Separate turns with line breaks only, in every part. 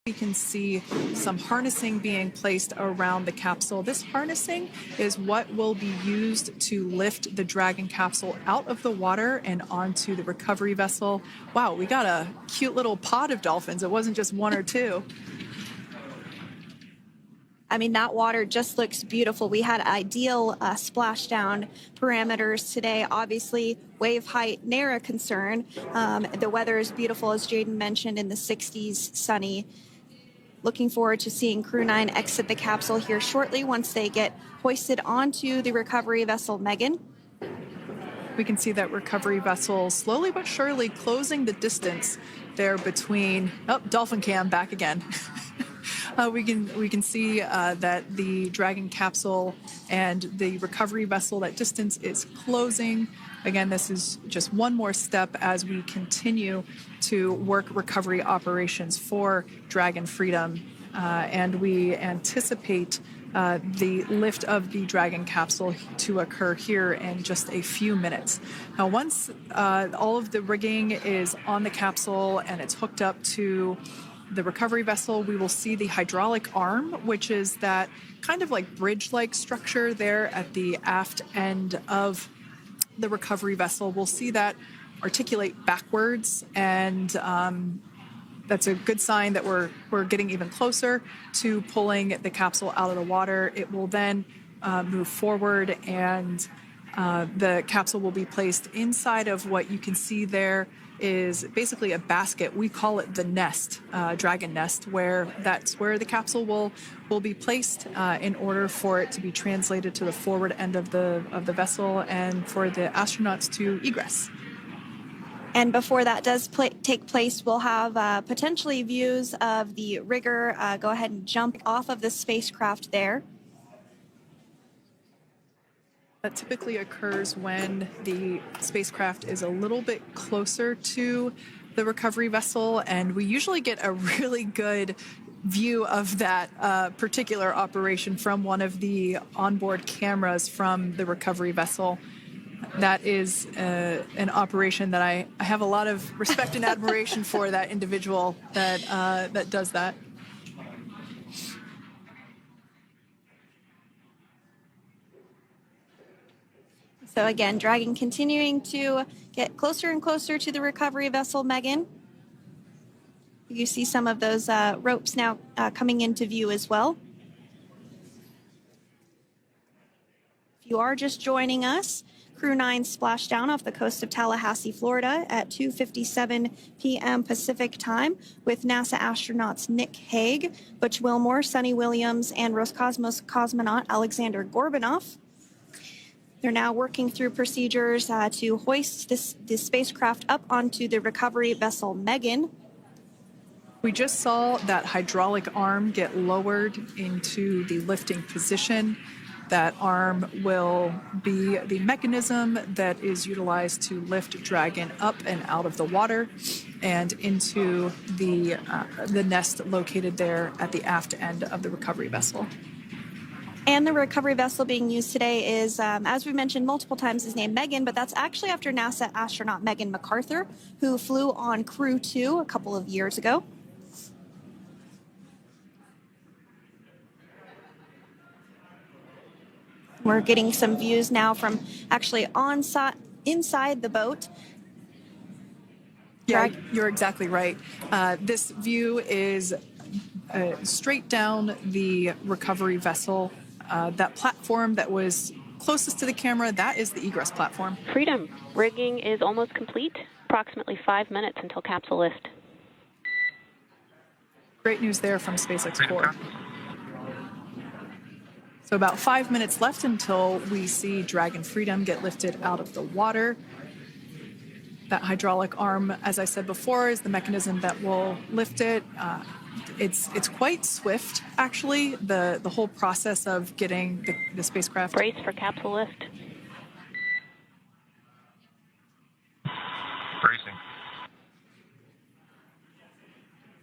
We can see some harnessing being placed around the capsule. This harnessing is what will be used to lift the Dragon capsule out of the water and onto the recovery vessel. Wow, we got a cute little pod of dolphins. It wasn't just one or two.
I mean, that water just looks beautiful. We had ideal splashdown parameters today. Obviously, wave height, ne'er a concern. The weather is beautiful, as Jaden mentioned, in the 60s, sunny. Looking forward to seeing Crew-9 exit the capsule here shortly once they get hoisted onto the recovery vessel Megan.
We can see that recovery vessel slowly but surely closing the distance there between, oh, Dolphin Cam back again. We can see that the Dragon capsule and the recovery vessel, that distance is closing. Again, this is just one more step as we continue to work recovery operations for Dragon Freedom, and we anticipate the lift of the Dragon capsule to occur here in just a few minutes. Now, once all of the rigging is on the capsule and it's hooked up to the recovery vessel, we will see the hydraulic arm, which is that kind of like bridge-like structure there at the aft end of the recovery vessel. We'll see that articulate backwards, and that's a good sign that we're getting even closer to pulling the capsule out of the water. It will then move forward, and the capsule will be placed inside of what you can see there is basically a basket. We call it the nest, Dragon nest, where that's where the capsule will be placed in order for it to be translated to the forward end of the vessel and for the astronauts to egress.
And before that does take place, we'll have potentially views of the rigger go ahead and jump off of the spacecraft there.
That typically occurs when the spacecraft is a little bit closer to the recovery vessel, and we usually get a really good view of that particular operation from one of the onboard cameras from the recovery vessel. That is an operation that I have a lot of respect and admiration for, that individual that does that.
So again, Dragon continuing to get closer and closer to the recovery vessel Megan. You see some of those ropes now coming into view as well. If you are just joining us, Crew-9 splashed down off the coast of Tallahassee, Florida at 2:57 p.m. Pacific time with NASA astronauts Nick Hague, Butch Wilmore, Sunny Williams, and Roscosmos cosmonaut Alexander Gorbanov. They're now working through procedures to hoist this spacecraft up onto the recovery vessel Megan.
We just saw that hydraulic arm get lowered into the lifting position. That arm will be the mechanism that is utilized to lift Dragon up and out of the water and into the nest located there at the aft end of the recovery vessel.
And the recovery vessel being used today is, as we mentioned multiple times, is named Megan, but that's actually after NASA astronaut Megan McArthur, who flew on Crew-2 a couple of years ago. We're getting some views now from actually inside the boat.
Yeah, you're exactly right. This view is straight down the recovery vessel. That platform that was closest to the camera, that is the egress platform.
Freedom. Rigging is almost complete. Approximately 5 minutes until capsule lift.
Great news there from SpaceX Crew. So about 5 minutes left until we see Dragon Freedom get lifted out of the water. That hydraulic arm, as I said before, is the mechanism that will lift it. It's quite swift, actually, the whole process of getting the spacecraft.
Brace for capsule lift.
Bracing.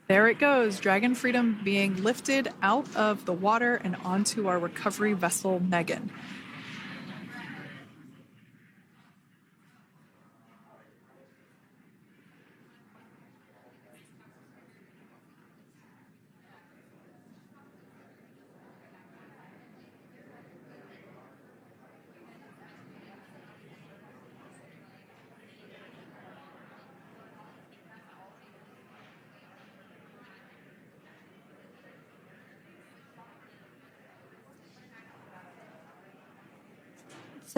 There it goes, Dragon Freedom being lifted out of the water and onto our recovery vessel, Megan.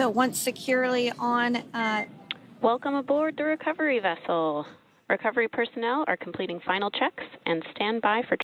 So once securely on,
Welcome aboard the recovery vessel. Recovery personnel are completing final checks and stand by for